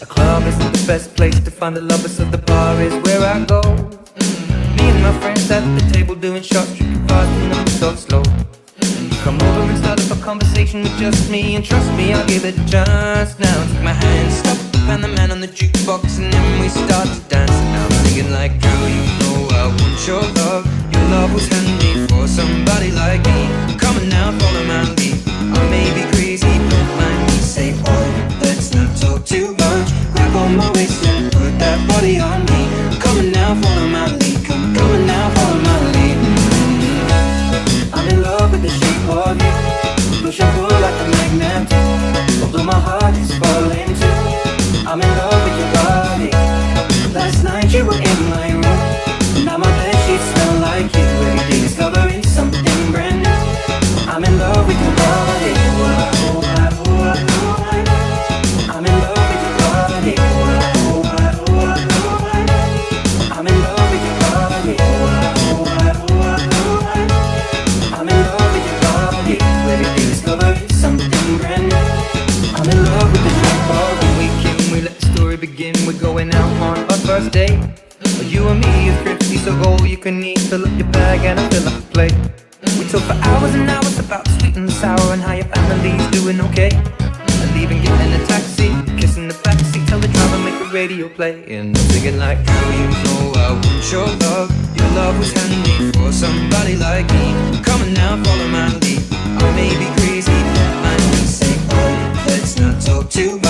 A club isn't the best place to find the lovers, so the bar is where I go. Me and my friends at the table doing shots, drinking fast and then we talk slow. And you come over and start up a conversation with just me, and trust me, I'll give it a chance. Now take my hand, stop, and the man on the jukebox, and then we start to dance. And I'm singing like, girl, you know I want your love. Your love was handmade for somebody like me. Come on now, follow my lead. I may be crazy, don't mind me. Say, oh, let's not talk too much. Grab on my waist and put that body on me. Come on now, follow my lead. Come on now, follow my lead. I'm in love with the shape of you. Push and pull like a magnet. Although my heart is falling too. I'm in love with your body. Last night you were in my room. Now my bedsheets smell like you. Every day discovering something brand new. I'm in love with your body. I'm in love with your body. I'm in love with your body. I'm in love with your body. Every day discovering something brand new. I'm in love with the shape of you. We came, we let the story begin. We're going out on our first date. You and me is thrifty, so go you can eat. Fill up your bag and I fill up the plate. We talk for hours and hours about the sweet and the sour and how your family's doing okay. And leaving, getting in a taxi, kissing the backseat, tell the driver make the radio play. And I'm singing like, girl, you know I want your love. Your love was handmade for somebody like me. Come on now, follow my lead. I may be crazy, don't mind me. Say, oh, let's not talk too much.